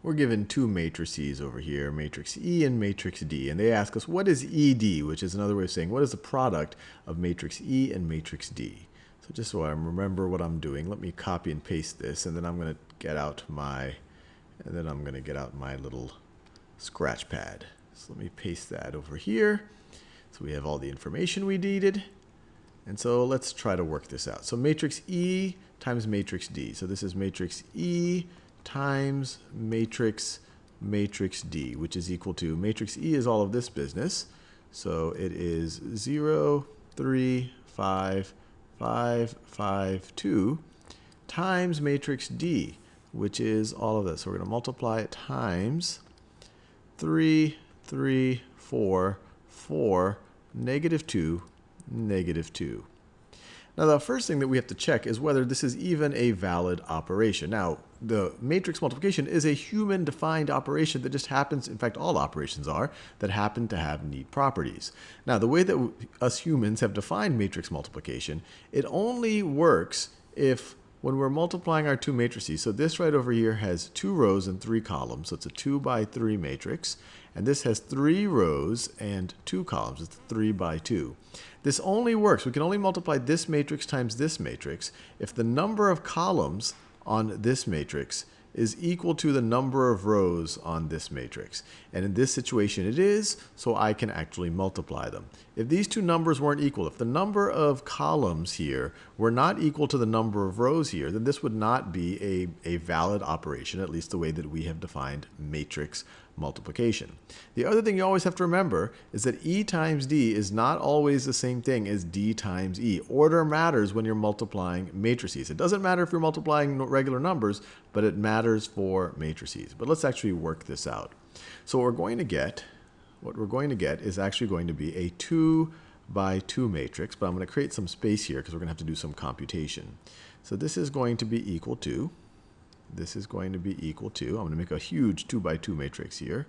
we're given two matrices over here, matrix E and matrix D, and they ask us what is ED, which is another way of saying what is the product of matrix E and matrix D. So just so I remember what I'm doing, let me copy and paste this, and then I'm going to get out my little scratch pad. So let me paste that over here. So we have all the information we needed. And so let's try to work this out. So matrix E times matrix D. So this is matrix E times matrix D, which is equal to, matrix E is all of this business. So it is 0, 3, 5, 5, 5, 2 times matrix D, which is all of this. So we're going to multiply it times 3, 3, 4, 4, negative 2, negative 2. Now the first thing that we have to check is whether this is even a valid operation. Now the matrix multiplication is a human defined operation that just happens, in fact all operations are, that happen to have neat properties. Now the way that us humans have defined matrix multiplication, it only works if when we're multiplying our two matrices, so this right over here has 2 rows and 3 columns, so it's a 2 by 3 matrix, and this has 3 rows and 2 columns, it's 3 by 2. This only works, we can only multiply this matrix times this matrix if the number of columns on this matrix is equal to the number of rows on this matrix. And in this situation it is, so I can actually multiply them. If these two numbers weren't equal, if the number of columns here were not equal to the number of rows here, then this would not be a valid operation, at least the way that we have defined matrix multiplication. The other thing you always have to remember is that E times D is not always the same thing as D times E. Order matters when you're multiplying matrices. It doesn't matter if you're multiplying regular numbers, but it matters for matrices. But let's actually work this out. So what we're going to get is actually going to be a 2 by 2 matrix, but I'm going to create some space here because we're going to have to do some computation. So this is going to be equal to, I'm going to make a huge 2 by 2 matrix here.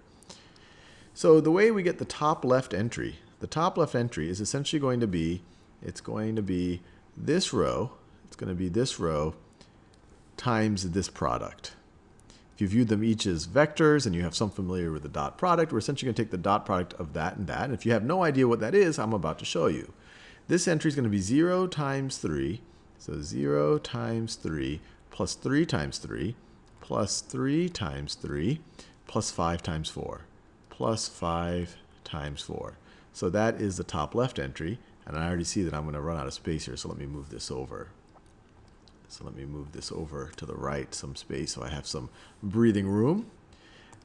So the way we get the top left entry is essentially going to be, it's going to be this row times this product. If you view them each as vectors and you have some familiar with the dot product, we're essentially going to take the dot product of that and that. And if you have no idea what that is, I'm about to show you. This entry is going to be 0 times 3. So 0 times 3 plus 3 times 3 plus 3 times 3 plus 5 times 4 plus 5 times 4. So that is the top left entry. And I already see that I'm going to run out of space here. So let me move this over. So let me move this over to the right, some space, so I have some breathing room.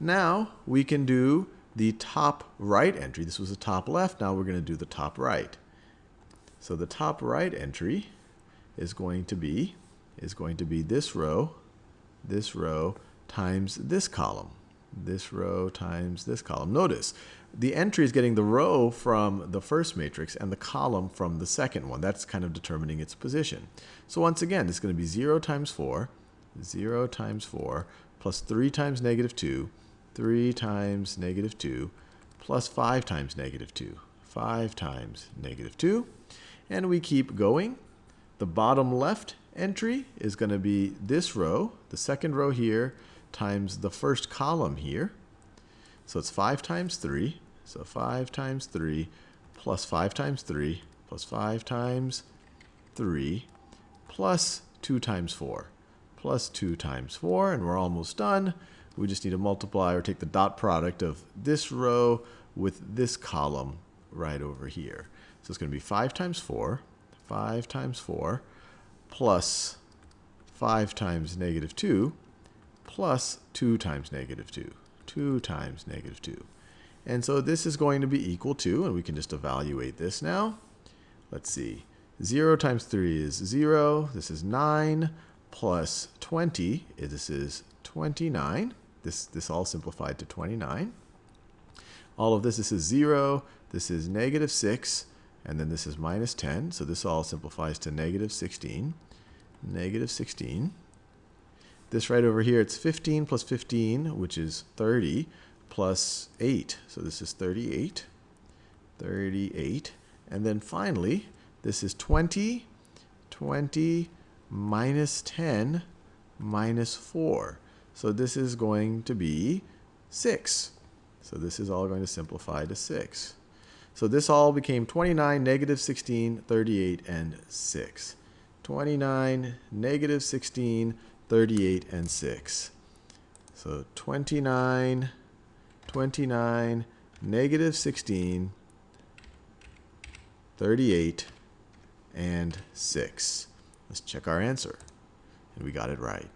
Now we can do the top right entry. This was the top left. Now we're going to do the top right. So the top right entry is going to be this row times this column. This row times this column. Notice the entry is getting the row from the first matrix and the column from the second one. That's kind of determining its position. So once again, this is going to be 0 times 4 plus 3 times negative 2, 3 times negative 2, plus 5 times negative 2, 5 times negative 2. And we keep going. The bottom left entry is going to be this row, the second row here, times the first column here. So it's 5 times 3. So 5 times 3 plus 5 times 3 plus 5 times 3 plus 2 times 4 plus 2 times 4. And we're almost done. We just need to multiply or take the dot product of this row with this column right over here. So it's going to be 5 times 4 plus 5 times negative 2 plus 2 times negative 2, 2 times negative 2. And so this is going to be equal to, and we can just evaluate this now. Let's see. 0 times 3 is 0. This is 9 plus 20. This is 29. This all simplified to 29. All of this is 0. This is negative 6. And then this is minus 10. So this all simplifies to negative 16. Negative 16. This right over here, it's 15 plus 15, which is 30, plus 8. So this is 38. 38. And then finally, this is 20. 20 minus 10 minus 4. So this is going to be 6. So this is all going to simplify to 6. So this all became 29, negative 16, 38, and 6. 29, negative 16, 38, and 6. So 29, negative 16, 38, and 6. Let's check our answer. And we got it right.